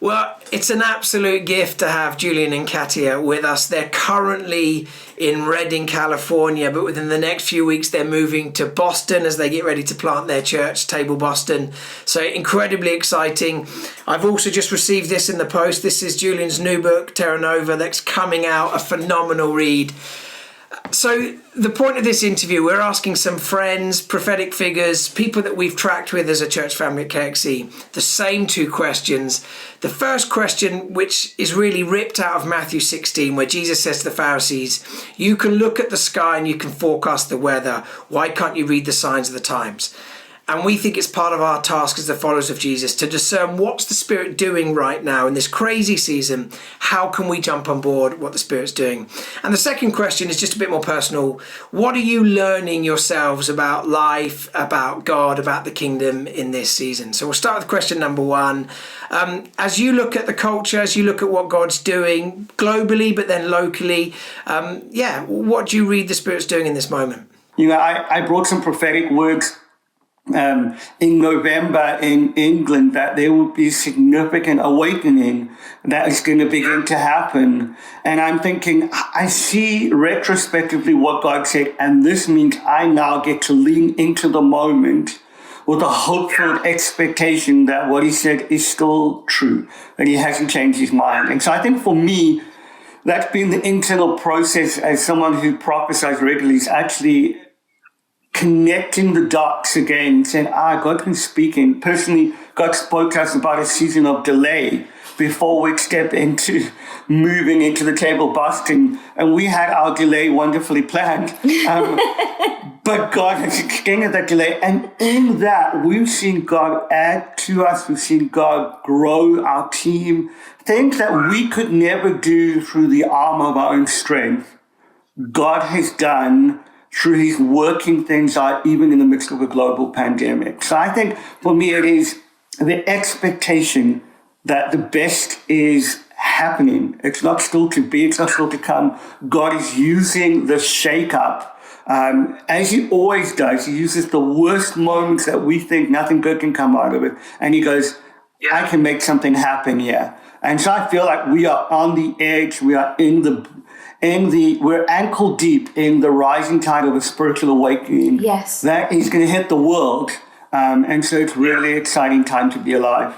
Well, it's an absolute gift to have Julian and Katia with us. They're currently in Redding, California, but within the next few weeks, they're moving to Boston as they get ready to plant their church, Table Boston. So incredibly exciting. I've also just received this in the post. This is Julian's new book, Terra Nova, that's coming out, a phenomenal read. So the point of this interview, we're asking some friends, prophetic figures, people that we've tracked with as a church family at KXC, the same two questions. The first question, which is really ripped out of Matthew 16, where Jesus says to the Pharisees, you can look at the sky and you can forecast the weather. Why can't you read the signs of the times? And we think it's part of our task as the followers of Jesus to discern what's the Spirit doing right now in this crazy season. How can we jump on board what the Spirit's doing? And the second question is just a bit more personal. What are you learning yourselves about life, about God, about the kingdom in this season? So we'll start with question number one. As you look at the culture, as you look at what God's doing globally, but then locally, what do you read the Spirit's doing in this moment? You know, I brought some prophetic words in November in England that there will be significant awakening that is going to begin to happen. And I'm thinking, I see retrospectively what God said, and this means I now get to lean into the moment with a hopeful expectation that what he said is still true, that he hasn't changed his mind. And so I think for me, that's been the internal process as someone who prophesies regularly, is actually connecting the dots again, saying, God's been speaking. Personally, God spoke to us about a season of delay before we step into moving into the Table Boston. And we had our delay wonderfully planned. But God has extended that delay. And in that, we've seen God add to us. We've seen God grow our team. Things that we could never do through the arm of our own strength, God has done through his working things out, even in the midst of a global pandemic. So I think for me, it is the expectation that the best is happening. It's not still to be, it's not still to come. God is using the shakeup, as he always does. He uses the worst moments that we think nothing good can come out of it. And he goes, I can make something happen here. And so I feel like we are on the edge. We are we're ankle deep in the rising tide of a spiritual awakening. Yes. That is going to hit the world. And so it's really exciting time to be alive.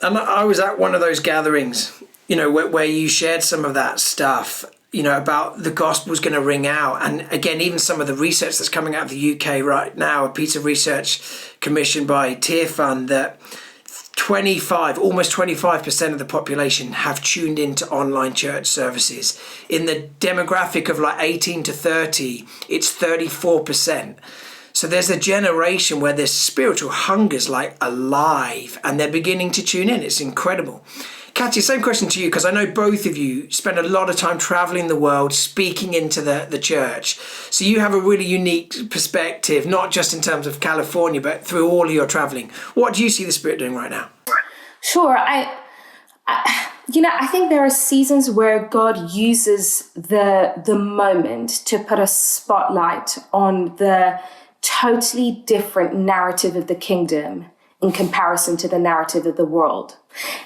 And I was at one of those gatherings, where you shared some of that stuff, about the gospel's going to ring out. And again, even some of the research that's coming out of the UK right now, a piece of research commissioned by Tier Fund, that almost 25% of the population have tuned into online church services. In the demographic of 18 to 30, it's 34%. So there's a generation where their spiritual hunger's alive and they're beginning to tune in. It's incredible. Katia, same question to you, because I know both of you spend a lot of time traveling the world, speaking into the church. So you have a really unique perspective, not just in terms of California, but through all of your traveling. What do you see the Spirit doing right now? Sure. I think there are seasons where God uses the moment to put a spotlight on the totally different narrative of the kingdom in comparison to the narrative of the world.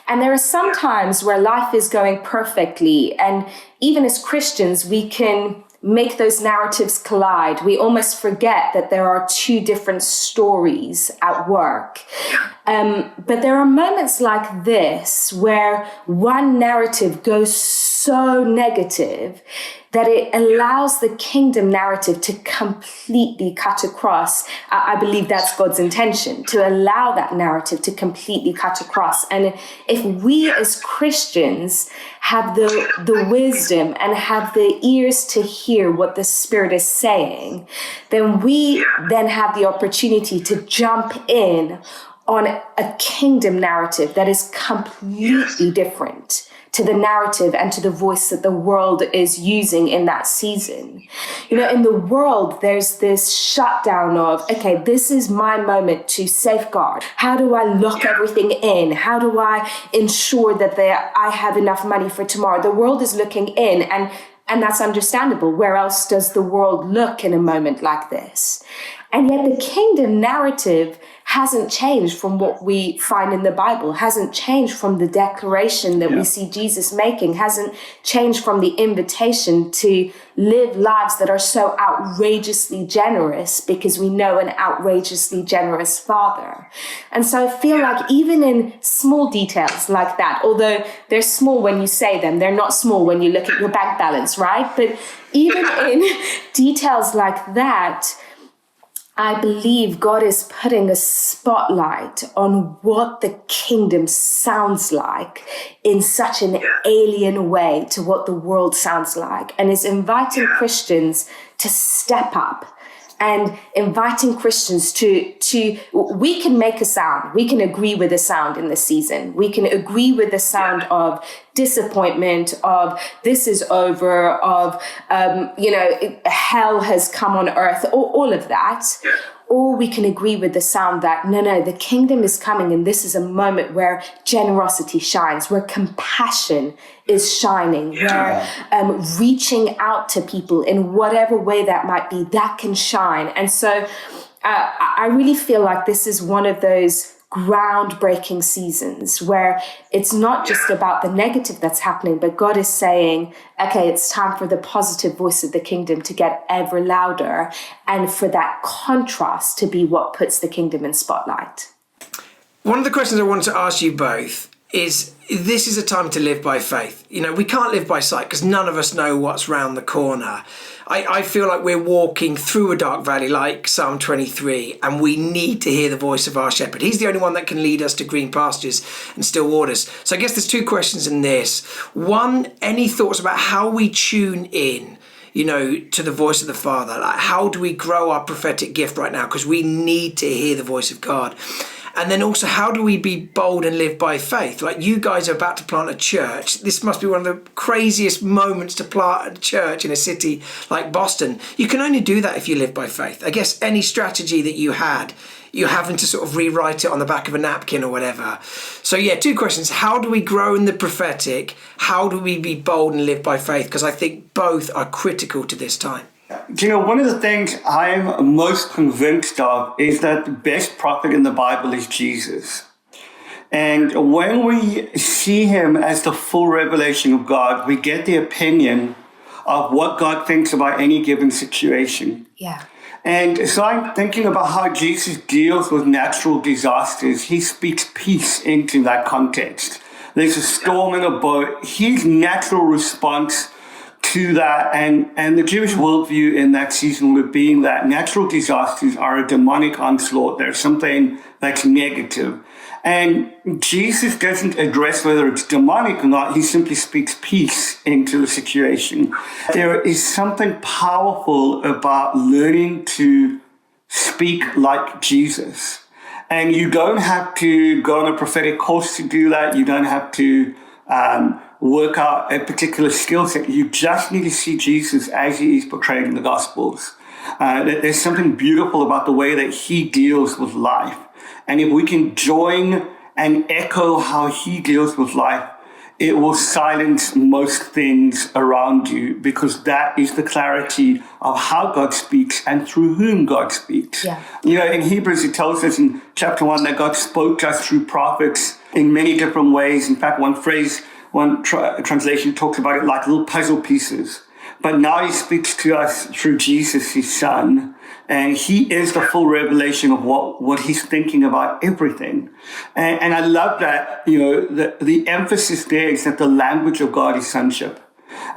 And there are some times where life is going perfectly, and even as Christians, we can make those narratives collide. We almost forget that there are two different stories at work. But there are moments like this where one narrative goes so negative that it allows the kingdom narrative to completely cut across. I believe that's God's intention, to allow that narrative to completely cut across. And if we as Christians have the wisdom and have the ears to hear what the Spirit is saying, then we then have the opportunity to jump in on a kingdom narrative that is completely different to the narrative and to the voice that the world is using in that season. In the world, there's this shutdown of, okay, this is my moment to safeguard. How do I lock everything in? How do I ensure that I have enough money for tomorrow? The world is looking in, and that's understandable. Where else does the world look in a moment like this? And yet the kingdom narrative hasn't changed from what we find in the Bible, hasn't changed from the declaration that we see Jesus making, hasn't changed from the invitation to live lives that are so outrageously generous because we know an outrageously generous Father. And so I feel like even in small details like that, although they're small when you say them, they're not small when you look at your bank balance, right? But even in details like that, I believe God is putting a spotlight on what the kingdom sounds like in such an alien way to what the world sounds like, and is inviting Christians to step up and inviting Christians to we can make a sound. We can agree with a sound in this season. We can agree with the sound of disappointment, of this is over, of, hell has come on earth, all of that. Or we can agree with the sound that, no, the kingdom is coming, and this is a moment where generosity shines, where compassion is shining, where reaching out to people in whatever way that might be, that can shine. And so I really feel like this is one of those groundbreaking seasons where it's not just about the negative that's happening, but God is saying, okay, it's time for the positive voice of the kingdom to get ever louder, and for that contrast to be what puts the kingdom in spotlight. One of the questions I wanted to ask you both is, this is a time to live by faith. We can't live by sight because none of us know what's round the corner. I feel like we're walking through a dark valley like Psalm 23, and we need to hear the voice of our shepherd. He's the only one that can lead us to green pastures and still waters. So I guess there's two questions in this. One, any thoughts about how we tune in, to the voice of the Father? Like, how do we grow our prophetic gift right now? Because we need to hear the voice of God. And then also, how do we be bold and live by faith? Like, you guys are about to plant a church. This must be one of the craziest moments to plant a church in a city like Boston. You can only do that if you live by faith. I guess any strategy that you had, you're having to sort of rewrite it on the back of a napkin or whatever. So two questions. How do we grow in the prophetic? How do we be bold and live by faith? Because I think both are critical to this time. One of the things I'm most convinced of is that the best prophet in the Bible is Jesus. And when we see him as the full revelation of God, we get the opinion of what God thinks about any given situation. Yeah. And so I'm thinking about how Jesus deals with natural disasters. He speaks peace into that context. There's a storm in a boat. His natural response to that, and the Jewish worldview in that season would being that natural disasters are a demonic onslaught. There's something that's negative. And Jesus doesn't address whether it's demonic or not. He simply speaks peace into the situation. There is something powerful about learning to speak like Jesus. And you don't have to go on a prophetic course to do that. You don't have to work out a particular skill set. You just need to see Jesus as he is portrayed in the Gospels. There's something beautiful about the way that he deals with life. And if we can join and echo how he deals with life, it will silence most things around you, because that is the clarity of how God speaks and through whom God speaks. Yeah. In Hebrews, it tells us in chapter 1 that God spoke to us through prophets in many different ways. In fact, one translation talks about it like little puzzle pieces. But now he speaks to us through Jesus, his son. And he is the full revelation of what he's thinking about everything. And I love that, the emphasis there is that the language of God is sonship.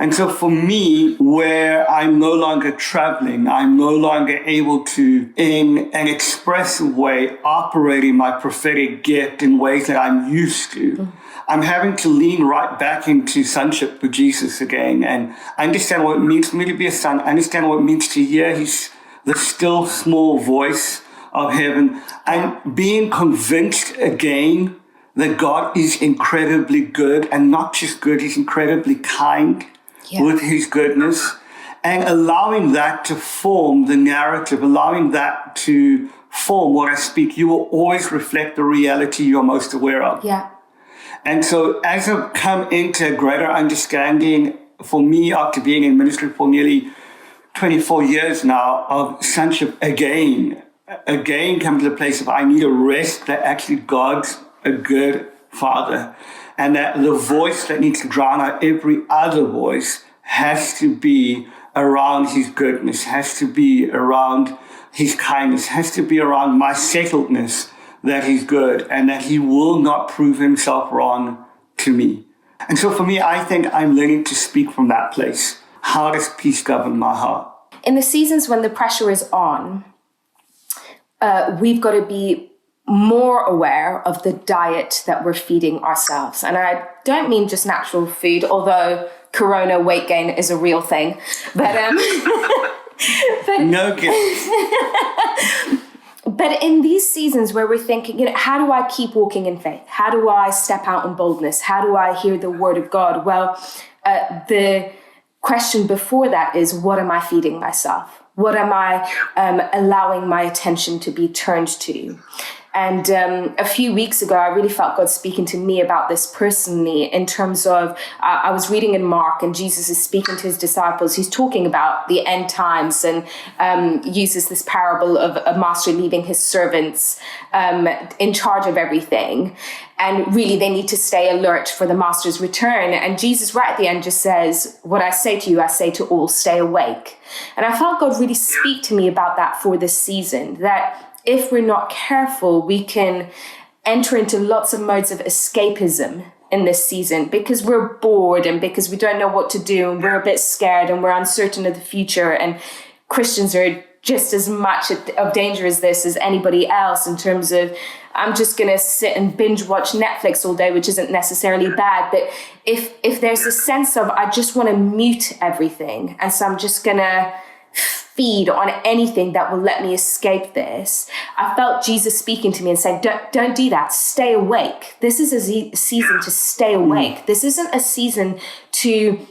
And so for me, where I'm no longer traveling, I'm no longer able to, in an expressive way, operate in my prophetic gift in ways that I'm used to. I'm having to lean right back into sonship with Jesus again and understand what it means for me to be a son, understand what it means to hear the still small voice of heaven, and being convinced again that God is incredibly good, and not just good, he's incredibly kind with his goodness, and allowing that to form the narrative, allowing that to form what I speak. You will always reflect the reality you're most aware of. Yeah. And so as I've come into a greater understanding, for me, after being in ministry for nearly 24 years now, of sonship again, again come to the place of I need to rest that actually God's a good Father, and that the voice that needs to drown out every other voice has to be around his goodness, has to be around his kindness, has to be around my settledness that he's good and that he will not prove himself wrong to me. And so for me, I think I'm learning to speak from that place. How does peace govern my heart? In the seasons when the pressure is on, we've got to be more aware of the diet that we're feeding ourselves. And I don't mean just natural food, although corona weight gain is a real thing. But, no guilt. But in these seasons where we're thinking, how do I keep walking in faith? How do I step out in boldness? How do I hear the word of God? Well, the question before that is, what am I feeding myself? What am I allowing my attention to be turned to? And a few weeks ago, I really felt God speaking to me about this personally in terms of, I was reading in Mark and Jesus is speaking to his disciples. He's talking about the end times and uses this parable of a master leaving his servants in charge of everything. And really, they need to stay alert for the master's return. And Jesus right at the end just says, what I say to you, I say to all, stay awake. And I felt God really speak to me about that for this season, that if we're not careful, we can enter into lots of modes of escapism in this season because we're bored and because we don't know what to do and we're a bit scared and we're uncertain of the future. And Christians are just as much of danger as this as anybody else in terms of, I'm just going to sit and binge watch Netflix all day, which isn't necessarily bad. But if there's a sense of, I just want to mute everything, and so I'm just going to feed on anything that will let me escape this, I felt Jesus speaking to me and saying, don't do that. Stay awake. This is a season to stay awake. This isn't a season to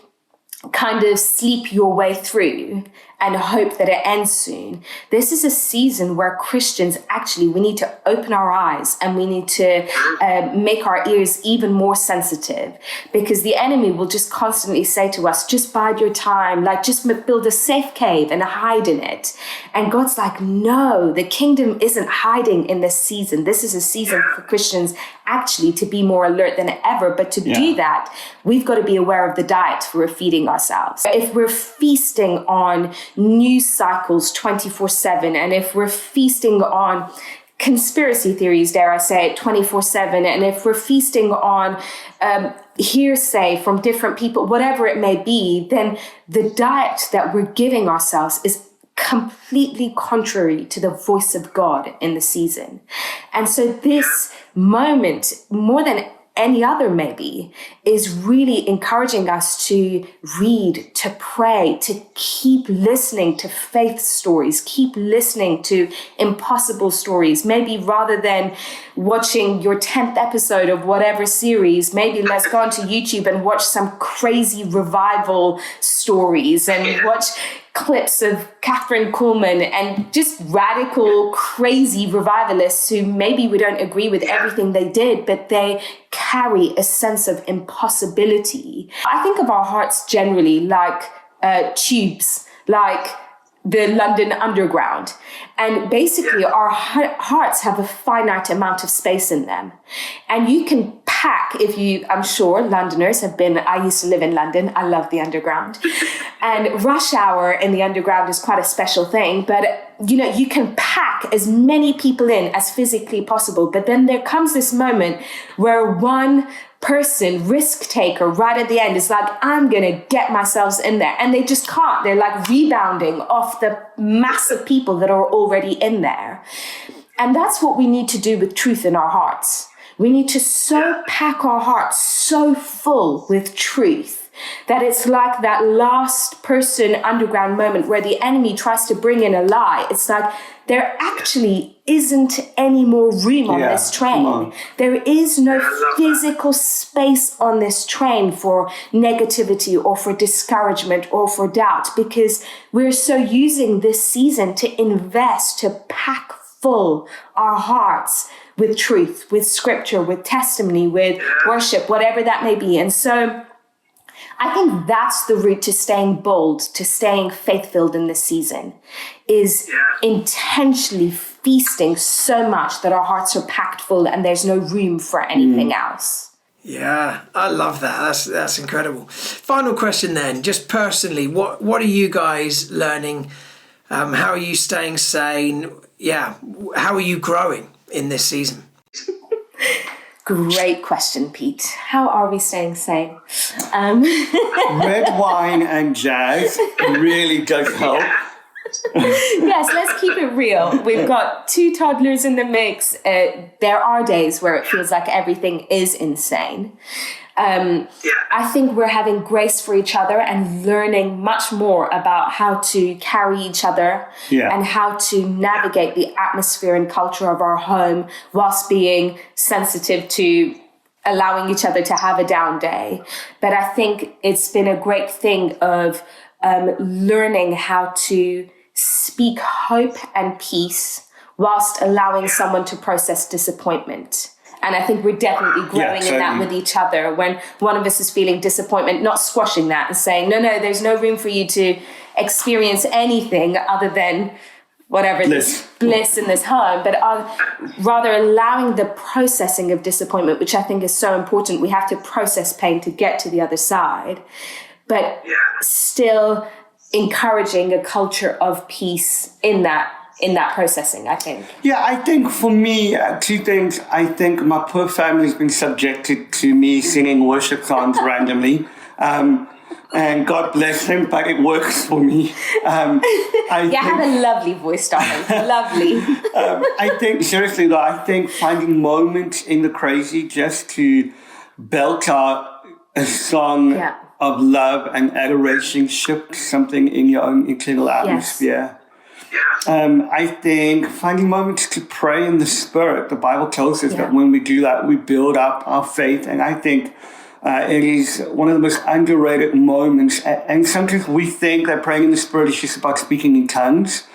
kind of sleep your way through and hope that it ends soon. This is a season where Christians actually, we need to open our eyes and we need to make our ears even more sensitive, because the enemy will just constantly say to us, just bide your time, like just build a safe cave and hide in it. And God's like, no, the kingdom isn't hiding in this season. This is a season for Christians actually to be more alert than ever. But to do that, we've got to be aware of the diet we're feeding ourselves. If we're feasting on news cycles 24/7, and if we're feasting on conspiracy theories, dare I say it, 24/7, and if we're feasting on hearsay from different people, whatever it may be, then the diet that we're giving ourselves is completely contrary to the voice of God in the season. And so this moment, more than any other maybe, is really encouraging us to read, to pray, to keep listening to faith stories, keep listening to impossible stories. Maybe rather than watching your 10th episode of whatever series, maybe let's go onto YouTube and watch some crazy revival stories and watch clips of Catherine Kuhlman and just radical, crazy revivalists who maybe we don't agree with everything they did, but they carry a sense of impossibility. I think of our hearts generally like tubes, like the London Underground. And basically our hearts have a finite amount of space in them. And you can pack, I'm sure Londoners have been, I used to live in London. I love the Underground. And rush hour in the Underground is quite a special thing. But, you can pack as many people in as physically possible. But then there comes this moment where one person, risk taker, right at the end is like, I'm going to get myself in there. And they just can't. They're like rebounding off the mass of people that are already in there. And that's what we need to do with truth in our hearts. We need to so pack our hearts so full with truth that it's like that last person underground moment where the enemy tries to bring in a lie. It's like there actually isn't any more room on this train. There is no physical space on this train for negativity or for discouragement or for doubt, because we're so using this season to invest, to pack full our hearts with truth, with scripture, with testimony, with worship, whatever that may be. And so I think that's the route to staying bold, to staying faith-filled in this season, is intentionally feasting so much that our hearts are packed full and there's no room for anything else. Yeah, I love that. That's incredible. Final question then, just personally, what are you guys learning? How are you staying sane? Yeah, how are you growing in this season? Great question, Pete. How are we staying sane? Red wine and jazz really does help. Yes, let's keep it real. We've got 2 toddlers in the mix. There are days where it feels like everything is insane. I think we're having grace for each other and learning much more about how to carry each other and how to navigate the atmosphere and culture of our home whilst being sensitive to allowing each other to have a down day. But I think it's been a great thing of learning how to speak hope and peace whilst allowing someone to process disappointment. And I think we're definitely growing in that with each other. When one of us is feeling disappointment, not squashing that and saying, no, there's no room for you to experience anything other than whatever this bliss in this home, but rather allowing the processing of disappointment, which I think is so important. We have to process pain to get to the other side, but still encouraging a culture of peace in that processing, I think. Yeah, I think for me, 2 things. I think my poor family has been subjected to me singing worship songs randomly. And God bless him, but it works for me. I have a lovely voice, darling. Lovely. I think, seriously though, I think finding moments in the crazy just to belt out a song of love and adoration, shift something in your own internal atmosphere. I think finding moments to pray in the Spirit. The Bible tells us that when we do that, we build up our faith. And I think it is one of the most underrated moments. And sometimes we think that praying in the Spirit is just about speaking in tongues.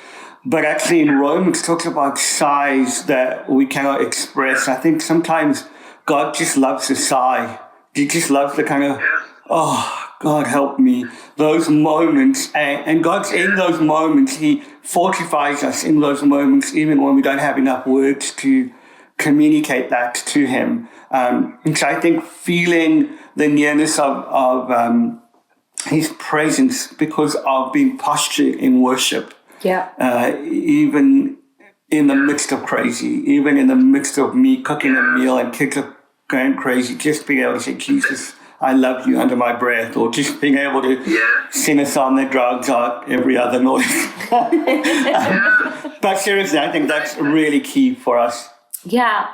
But actually in Romans, it talks about sighs that we cannot express. I think sometimes God just loves a sigh. He just loves the kind of, oh, God help me, those moments. And God's in those moments. He fortifies us in those moments, even when we don't have enough words to communicate that to him. And so I think feeling the nearness of his presence because of being postured in worship, even in the midst of crazy, even in the midst of me cooking a meal and kids are going crazy, just being able to say, Jesus, I love you under my breath, or just being able to sing a song that drugs out every other noise. But seriously, I think that's really key for us. Yeah.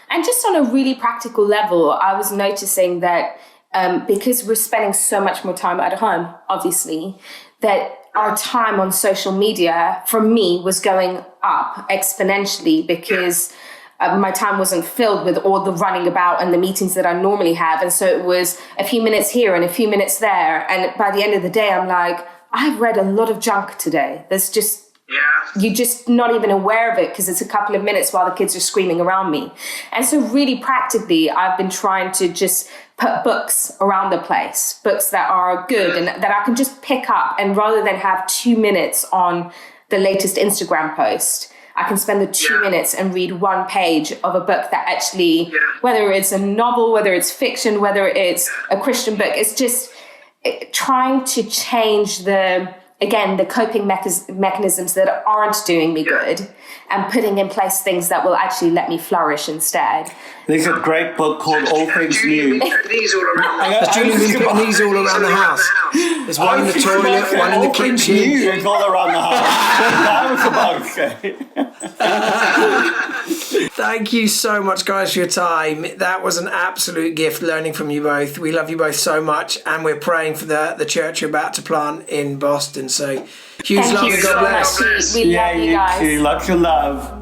And just on a really practical level, I was noticing that because we're spending so much more time at home, obviously, that our time on social media, for me, was going up exponentially because my time wasn't filled with all the running about and the meetings that I normally have. And so it was a few minutes here and a few minutes there. And by the end of the day, I'm like, I've read a lot of junk today. There's just, you're just not even aware of it because it's a couple of minutes while the kids are screaming around me. And so really practically, I've been trying to just put books around the place, books that are good and that I can just pick up. And rather than have 2 minutes on the latest Instagram post, I can spend the 2 minutes and read 1 page of a book that actually, whether it's a novel, whether it's fiction, whether it's a Christian book, it's just trying to change the coping mechanisms that aren't doing me good and putting in place things that will actually let me flourish instead. There's a great book called All Things New. These all around. Julian's been putting these all around the house. There's one in the toilet, one in the kitchen. It's all around the house. That was about to say. Thank you so much, guys, for your time. That was an absolute gift learning from you both. We love you both so much, and we're praying for the church you're about to plant in Boston. So huge love and God bless. We love you guys. Lots of love.